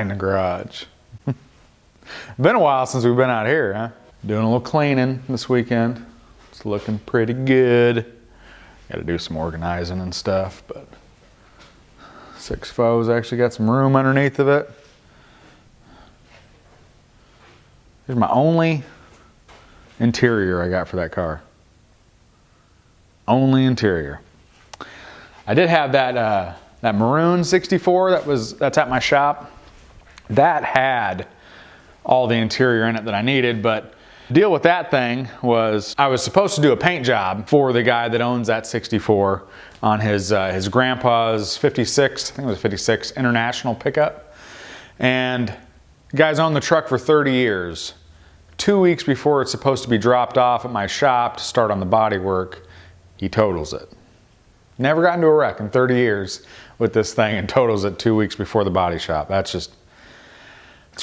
in the garage. Been a while since we've been out here, huh? Doing a little cleaning this weekend. It's looking pretty good. Got to do some organizing and stuff, but 6.4's actually got some room underneath of it. Here's my only interior I got for that car. Only interior. I did have that that maroon 64 that's at my shop. That had all the interior in it that I needed, but the deal with that thing was I was supposed to do a paint job for the guy that owns that 64 on his grandpa's 56, I think it was 56 International pickup. And the guy's owned the truck for 30 years. 2 weeks before it's supposed to be dropped off at my shop to start on the body work, he totals it. Never got into a wreck in 30 years with this thing and totals it 2 weeks before the body shop. It's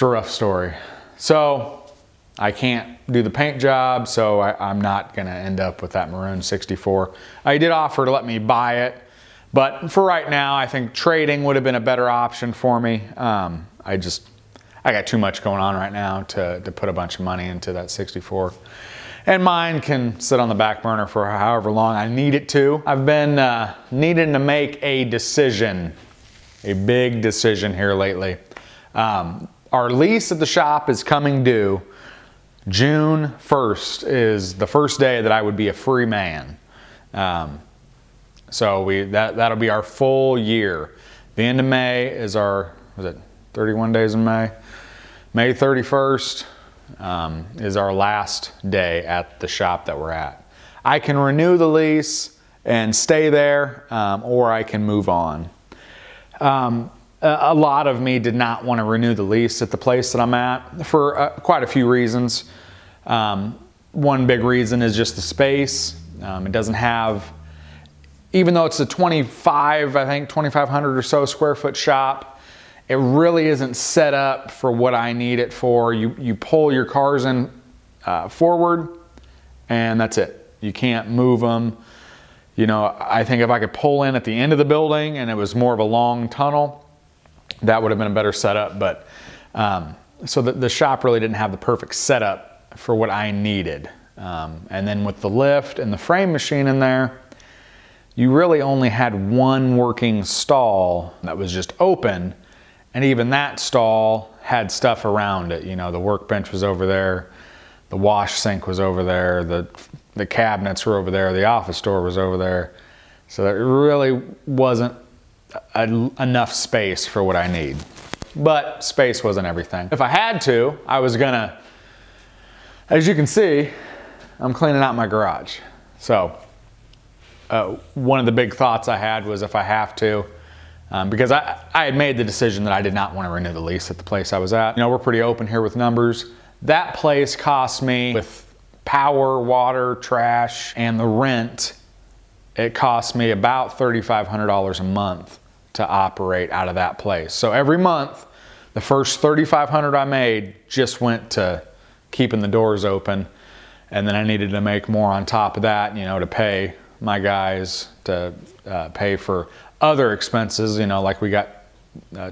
a rough story. So I can't do the paint job, so I'm not gonna end up with that maroon 64. I did offer to let me buy it, but for right now, I think trading would have been a better option for me. I got too much going on right now to put a bunch of money into that 64. And mine can sit on the back burner for however long I need it to. I've been needing to make a decision, a big decision here lately. Our lease at the shop is coming due. June 1st is the first day that I would be a free man. So that'll be our full year. The end of May is our, was it 31 days in May? May 31st is our last day at the shop that we're at. I can renew the lease and stay there, or I can move on. A lot of me did not want to renew the lease at the place that I'm at for quite a few reasons. One big reason is just the space. It doesn't have, even though it's a 2,500 or so square foot shop, it really isn't set up for what I need it for. You pull your cars in forward and that's it. You can't move them. You know, I think if I could pull in at the end of the building and it was more of a long tunnel, that would have been a better setup. But so the shop really didn't have the perfect setup for what I needed. And then with the lift and the frame machine in there, you really only had one working stall that was just open. And even that stall had stuff around it. You know, the workbench was over there, the wash sink was over there, the cabinets were over there, the office door was over there. So there really wasn't enough space for what I need. But space wasn't everything. If I had to, I was gonna, as you can see, I'm cleaning out my garage. So one of the big thoughts I had was if I have to, because I had made the decision that I did not want to renew the lease at the place I was at. You know, we're pretty open here with numbers. That place cost me, with power, water, trash, and the rent, it cost me about $3,500 a month to operate out of that place. So every month, the first $3,500 I made just went to keeping the doors open. And then I needed to make more on top of that, you know, to pay my guys, to pay for other expenses, you know, like we got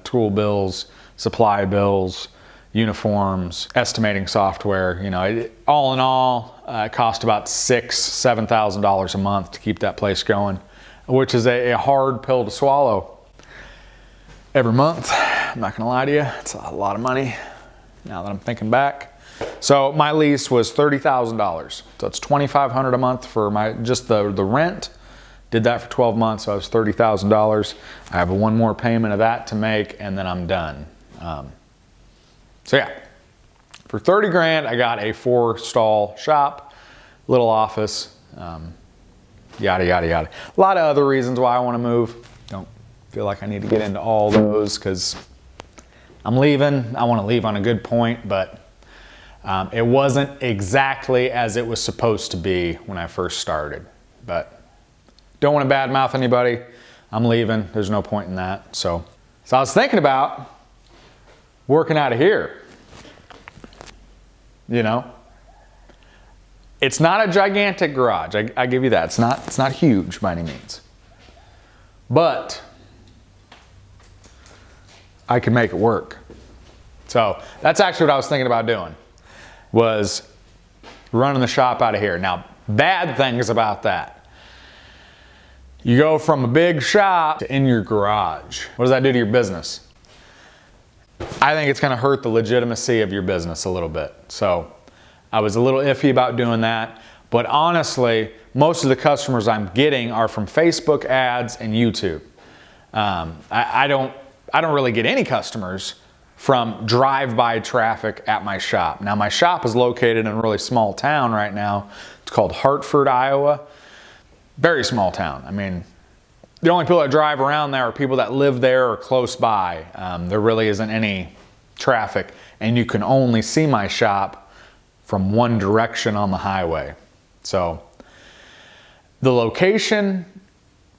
tool bills, supply bills, uniforms, estimating software. You know, all in all, it cost about $7,000 a month to keep that place going, which is a hard pill to swallow every month. I'm not gonna lie to you, it's a lot of money now that I'm thinking back. So my lease was $30,000. So it's $2,500 a month for just the rent. Did that for 12 months, so it was $30,000. I have one more payment of that to make, and then I'm done. So yeah, for 30 grand, I got a 4-stall shop, little office, yada, yada, yada. A lot of other reasons why I want to move. Don't feel like I need to get into all those because I'm leaving. I want to leave on a good point, but it wasn't exactly as it was supposed to be when I first started. But don't want to badmouth anybody. I'm leaving. There's no point in that. So I was thinking about working out of here. You know, it's not a gigantic garage. I give you that. It's not huge by any means. But I can make it work. So that's actually what I was thinking about doing, was running the shop out of here. Now, bad things about that. You go from a big shop to in your garage. What does that do to your business? I think it's gonna hurt the legitimacy of your business a little bit. So I was a little iffy about doing that, but honestly, most of the customers I'm getting are from Facebook ads and YouTube. I don't really get any customers from drive-by traffic at my shop. Now, my shop is located in a really small town right now. It's called Hartford, Iowa. Very small town. I mean, the only people that drive around there are people that live there or close by. There really isn't any traffic, and you can only see my shop from one direction on the highway. So the location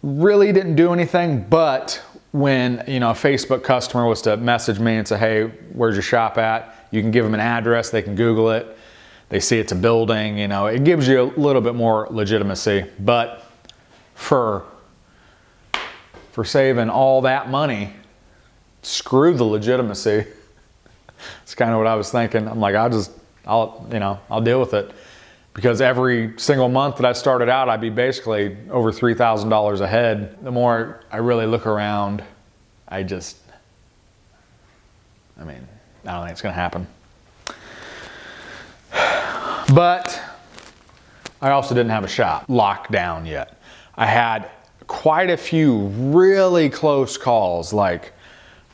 really didn't do anything, but when, you know, a Facebook customer was to message me and say, hey, where's your shop at? You can give them an address, they can Google it, they see it's a building, you know, it gives you a little bit more legitimacy. But for saving all that money, screw the legitimacy. It's kind of what I was thinking. I'm like, I'll deal with it. Because every single month that I started out, I'd be basically over $3,000 ahead. The more I really look around, I don't think it's gonna happen. But I also didn't have a shop locked down yet. I had quite a few really close calls, like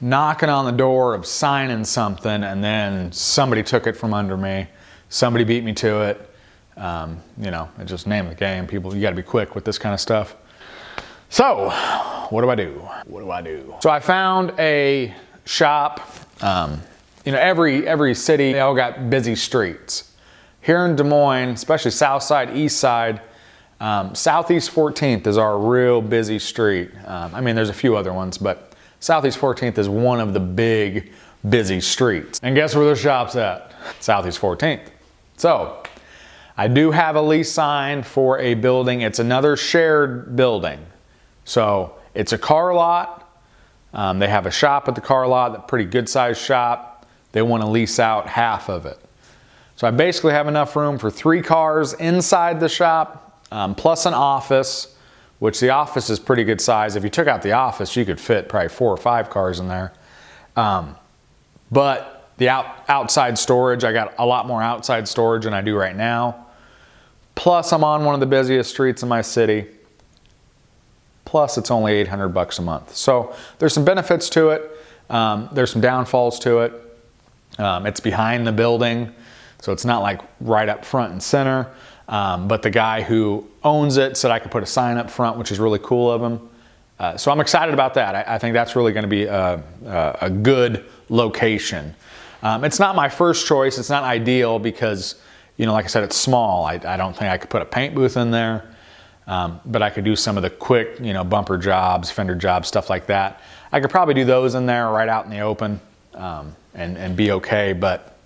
knocking on the door of signing something and then somebody took it from under me. Somebody beat me to it. You know, it just name the game. People, you got to be quick with this kind of stuff. So, what do I do? So I found a shop. You know, every city, they all got busy streets. Here in Des Moines, especially south side, east side, Southeast 14th is our real busy street. I mean, there's a few other ones, but Southeast 14th is one of the big busy streets. And guess where the shop's at? Southeast 14th. So, I do have a lease sign for a building. It's another shared building. So it's a car lot. They have a shop at the car lot, a pretty good sized shop. They want to lease out half of it. So I basically have enough room for 3 cars inside the shop, plus an office, which the office is pretty good size. If you took out the office, you could fit probably 4 or 5 cars in there. But the outside storage, I got a lot more outside storage than I do right now. Plus, I'm on one of the busiest streets in my city. Plus, it's only $800 a month. So there's some benefits to it. There's some downfalls to it. It's behind the building, so it's not like right up front and center. But the guy who owns it said I could put a sign up front, which is really cool of him. So I'm excited about that. I think that's really going to be a good location. It's not my first choice. It's not ideal because, you know, like I said, it's small. I don't think I could put a paint booth in there, but I could do some of the quick, you know, bumper jobs, fender jobs, stuff like that. I could probably do those in there right out in the open and be okay, but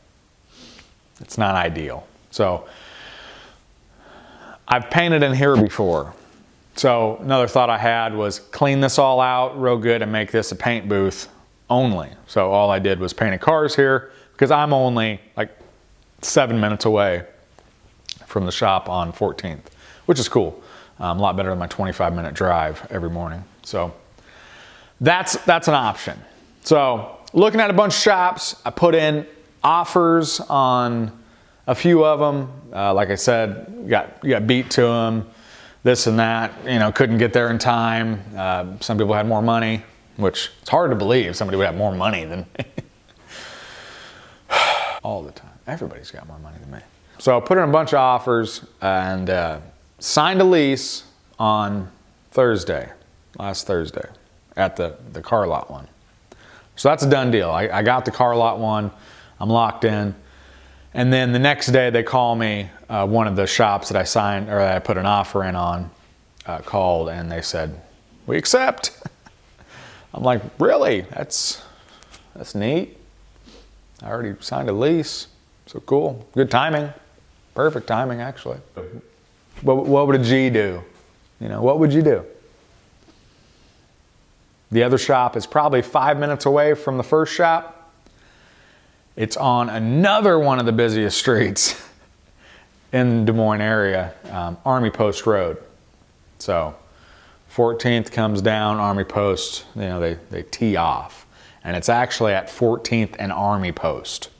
it's not ideal. So I've painted in here before. So another thought I had was clean this all out real good and make this a paint booth only. So all I did was painted cars here because I'm only like 7 minutes away from the shop on 14th, which is cool. A lot better than my 25-minute drive every morning. So that's an option. So looking at a bunch of shops, I put in offers on a few of them. Like I said, got beat to them, this and that. You know, couldn't get there in time. Some people had more money, which it's hard to believe somebody would have more money than me. All the time. Everybody's got more money than me. So I put in a bunch of offers and signed a lease on last Thursday, at the car lot one. So that's a done deal. I got the car lot one, I'm locked in. And then the next day they call me, one of the shops that I signed, or that I put an offer in on, called and they said, we accept. I'm like, really? That's neat. I already signed a lease. So cool, good timing, perfect timing actually. What would a G do? You know, what would you do? The other shop is probably 5 minutes away from the first shop. It's on another one of the busiest streets in the Des Moines area, Army Post Road. So 14th comes down, Army Post, you know, they tee off. And it's actually at 14th and Army Post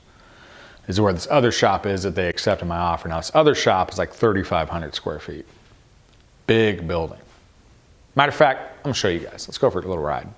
is where this other shop is that they accepted my offer. Now this other shop is like 3,500 square feet. Big building. Matter of fact, I'm gonna show you guys. Let's go for a little ride.